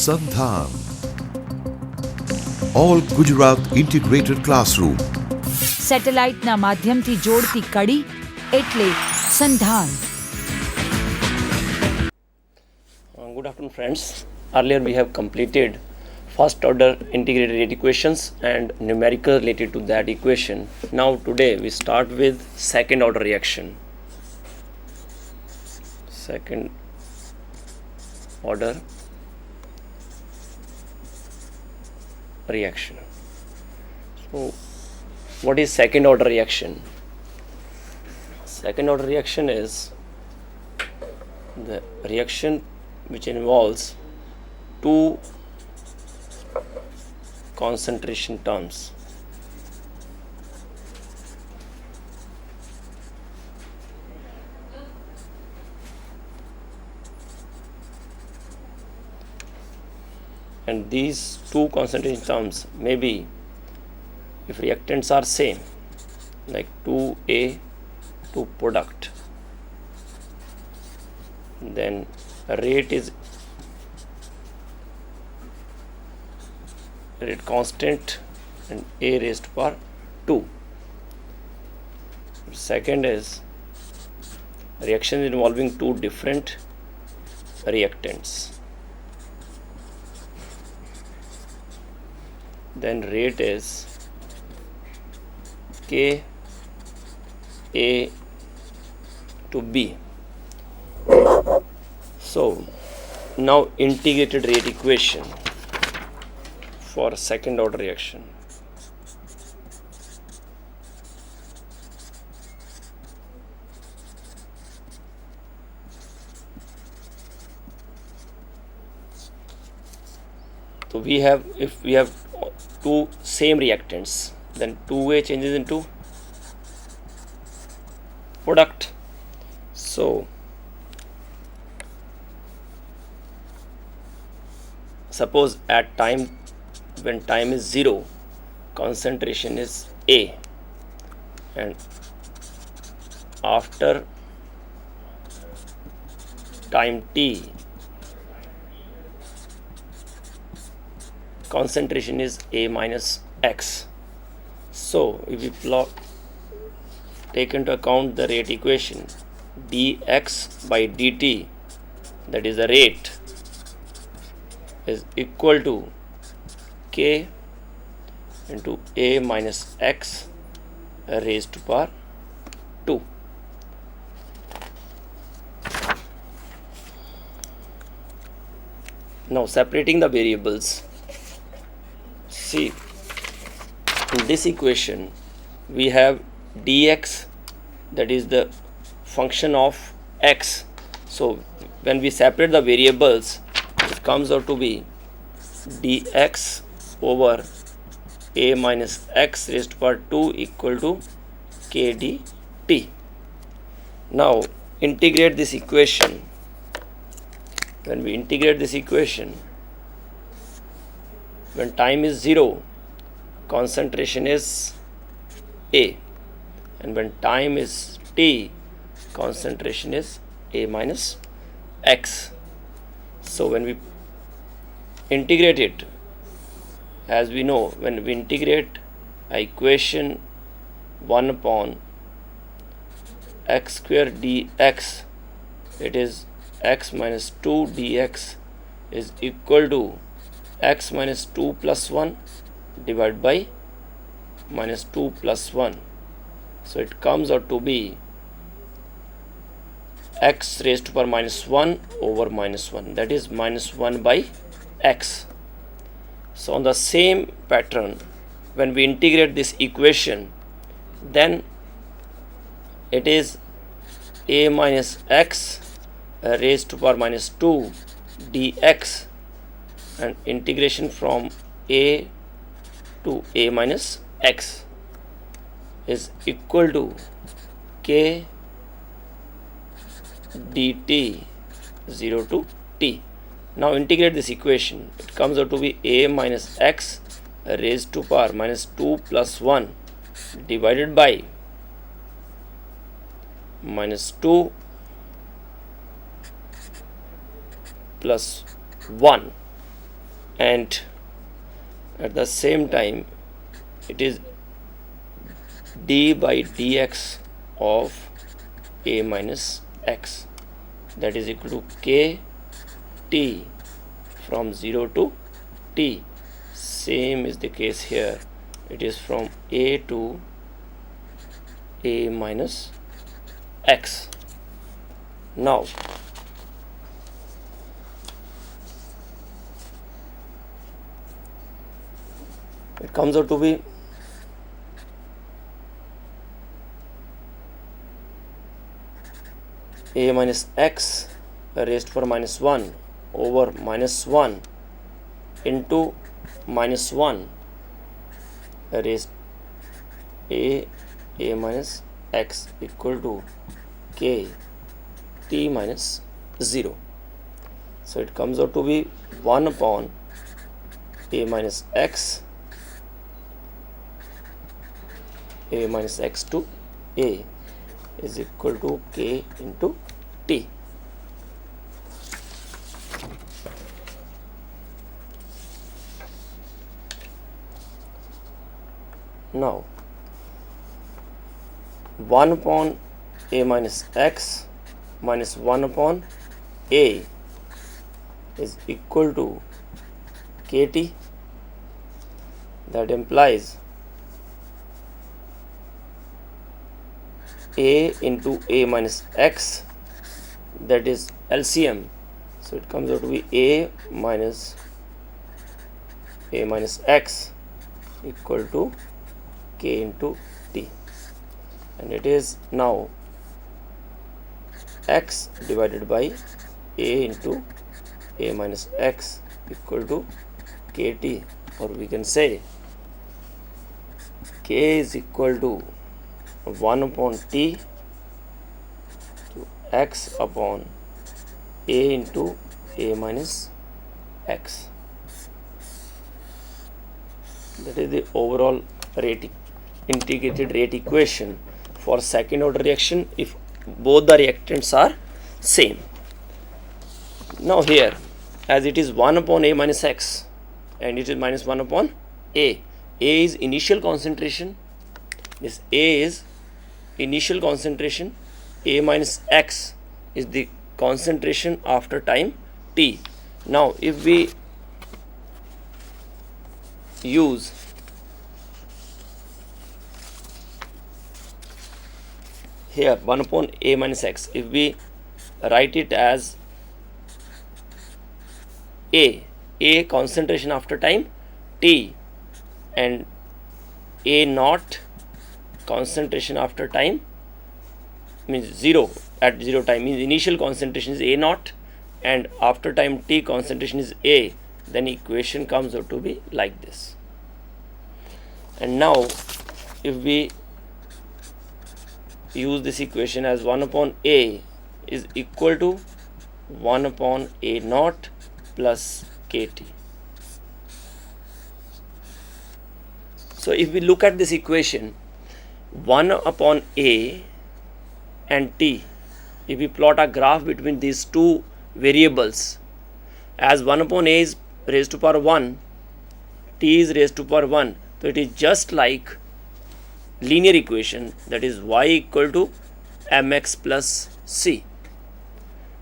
SANDHAN, All Gujarat Integrated Classroom. સેટેલાઇટના માધ્યમથી જોડતી કડી એટલે સંધાન. Good afternoon, friends. Earlier we have completed first order integrated rate equations and numerical related to that equation. Now today we start with second order reaction. Second order reaction. So what is second order reaction? Second order reaction is the reaction which involves two concentration terms. And these two concentration terms may be, if reactants are same, like 2A to product, then rate is rate constant and A raised to power 2. Second is reaction involving two different reactants. Then rate is K A to B. So now integrated rate equation for second order reaction. So we have, if we have two same reactants, then 2A changes into product. So suppose at time, when time is 0, concentration is A, and after time t, concentration is A minus X. So if we take into account the rate equation, dx by dt, that is the rate, is equal to K into A minus X raised to power 2. Now separating the variables, see, in this equation we have dx, that is the function of x. So when we separate the variables, it comes out to be dx over A minus x raised to power 2 equal to k dt. Now integrate this equation. When we integrate this equation, when time is 0, concentration is A, and when time is t, concentration is A minus X. So when we integrate it, as we know, when we integrate a equation 1 upon x square dx, it is x minus 2 dx is equal to x minus 2 plus 1 divided by minus 2 plus 1. So it comes out to be x raised to power minus 1 over minus 1, that is minus 1 by x. So on the same pattern, when we integrate this equation, then it is A minus x raised to power minus 2 dx, and integration from A to A minus x is equal to k dt 0 to t. Now integrate this equation, it comes out to be A minus x raised to power minus 2 plus 1 divided by minus 2 plus 1 and at the same time it is d by dx of a minus x, that is equal to k t from 0 to t. Same is the case here, it is from a to a minus x. Now it comes out to be a minus x raised to power minus 1 over minus 1 into minus 1 raised a minus x equal to k t minus 0. So it comes out to be 1 upon a minus x to a is equal to k into t. Now 1 upon a minus x minus 1 upon a is equal to kt. That implies a into a minus x, that is LCM. So it comes out to be a minus x equal to k into t, and it is now x divided by a into a minus x equal to kt, or we can say k is equal to 1 upon t to x upon a into a minus x. That is the overall integrated rate equation for second order reaction if both the reactants are same. Now here, as it is 1 upon a minus x and it is minus 1 upon a is initial concentration, this a is initial concentration, a minus x is the concentration after time t. Now if we use here 1 upon a minus x, if we write it as a concentration after time t and a naught concentration after time means 0 at 0 time, means initial concentration is a naught and after time t concentration is a, then equation comes out to be like this. And now if we use this equation as 1 upon a is equal to 1 upon a naught plus kt. So if we look at this equation 1 upon a and t, if we plot a graph between these two variables, as 1 upon a is raised to power 1, t is raised to power 1, so it is just like linear equation, that is y equal to mx plus c.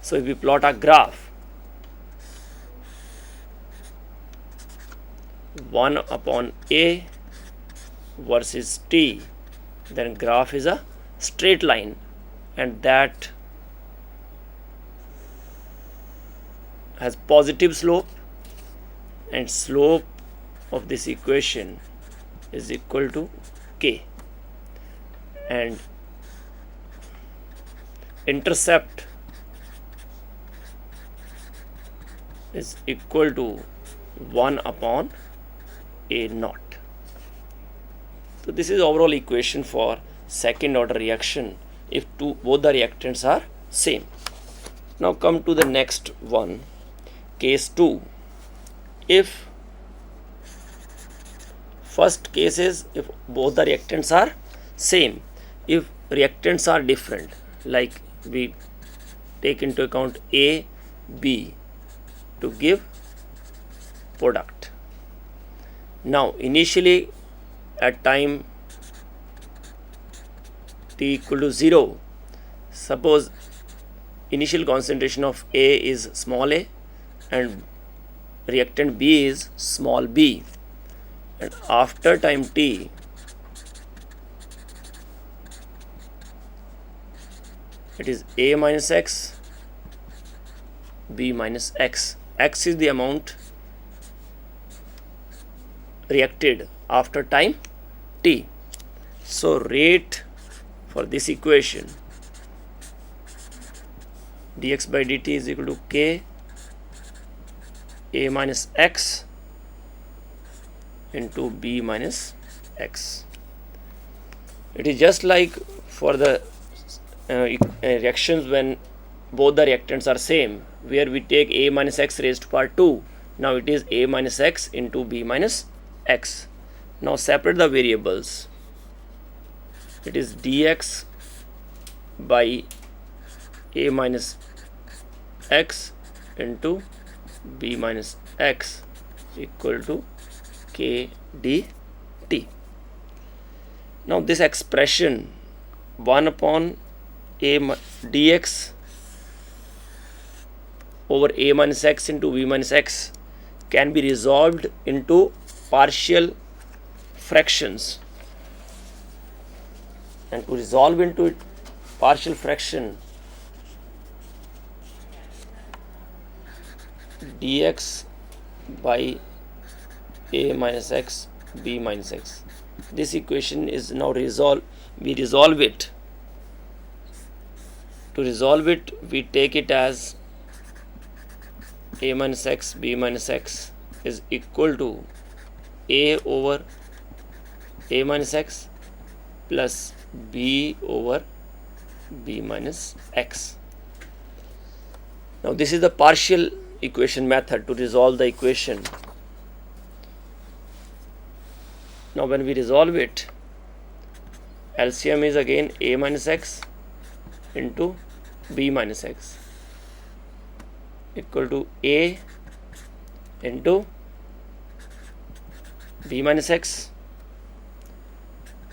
So if we plot a graph 1 upon a versus t, then graph is a straight line, and that has positive slope, and slope of this equation is equal to k, and intercept is equal to 1 upon a naught. So this is overall equation for second order reaction if both the reactants are same. Now come to the next one, case 2. If first case is if both the reactants are same, if reactants are different, like we take into account A, B to give product. Now initially at time t equal to 0, suppose initial concentration of A is small a and reactant B is small b, and after time t it is A minus x, B minus x. X is the amount reacted after time t. So rate for this equation dx by dt is equal to k A minus x into B minus x. It is just like for the reactions when both the reactants are same, where we take A minus x raised to power 2. Now it is A minus x into B minus x. Now separate the variables. It is dx by A minus x into B minus x equal to k dt. Now this expression 1 upon A dx over A minus x into B minus x can be resolved into partial fractions, and to resolve into it partial fraction, dx by A minus x B minus x. This equation is now resolved. We resolve it. To resolve it, we take it as A minus x B minus x is equal to A over A minus x plus B over B minus x. Now this is the partial equation method to resolve the equation. Now when we resolve it, LCM is again A minus x into B minus x equal to A into B minus x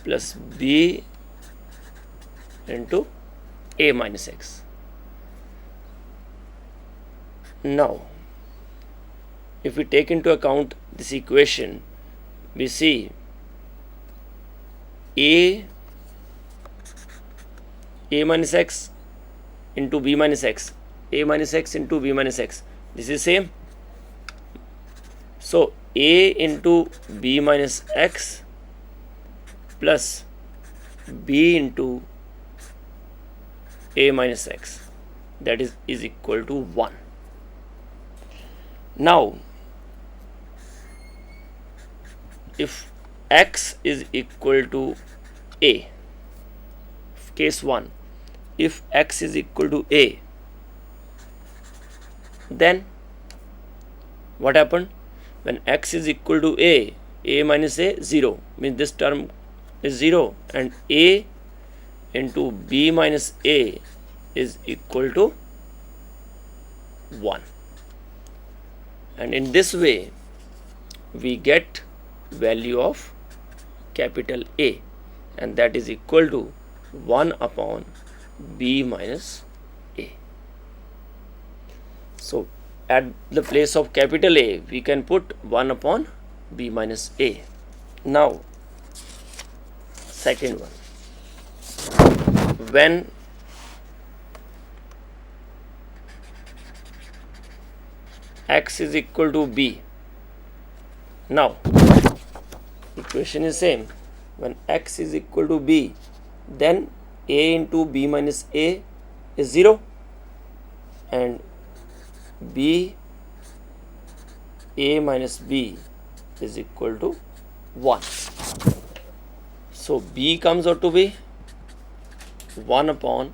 plus B into A minus x. Now if we take into account this equation, we see A minus x into B minus x, A minus x into B minus x, this is same. So A into B minus x plus B into A minus x, that is equal to 1. Now if x is equal to A, case 1, if x is equal to A, then what happened? When x is equal to A minus A 0, means this term is 0, and A into B minus A is equal to 1, and in this way we get value of capital A, and that is equal to 1 upon B minus A. So at the place of capital A we can put 1 upon B minus A. Now second one, when x is equal to B, now equation is same. When x is equal to B, then A into B minus A is 0 and B A minus B is equal to 1. So B comes out to be 1 upon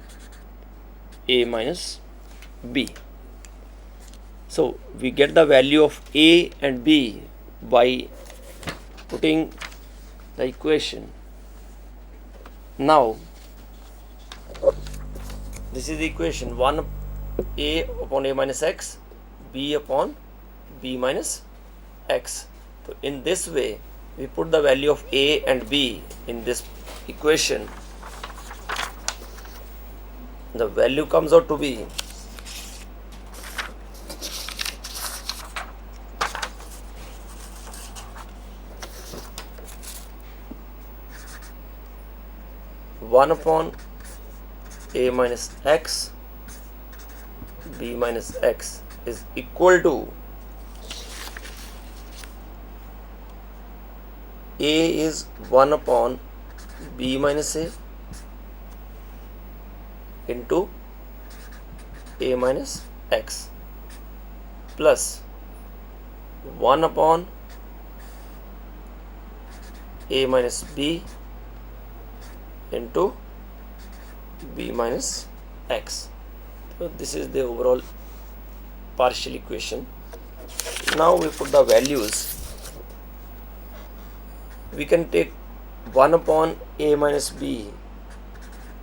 A minus B. So we get the value of A and B by putting the equation. Now this is the equation 1 A upon A minus x, B upon B minus x. So in this way we put the value of a and b in this equation. The value comes out to be one upon a minus x b minus x is equal to a is 1 upon b minus a into a minus x plus 1 upon a minus b into b minus x. So this is the overall partial equation. Now we put the values. We can take 1 upon a minus b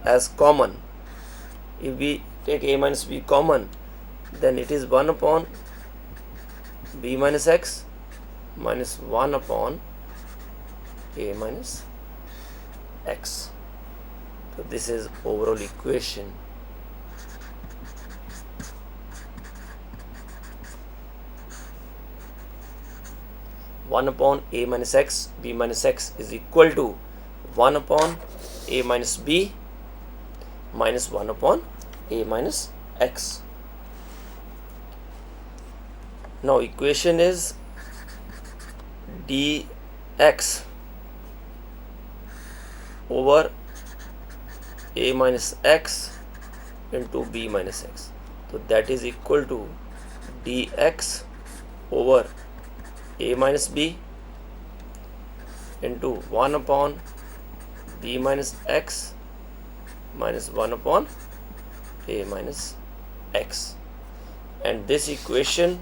as common. If we take a minus b common, then it is 1 upon b minus x minus 1 upon a minus x. So this is overall equation. One upon a minus x b minus x is equal to 1 upon a minus b minus 1 upon a minus x. Now equation is dx over a minus x into b minus x. So that is equal to dx over a minus b into 1 upon b minus x minus 1 upon a minus x, and this equation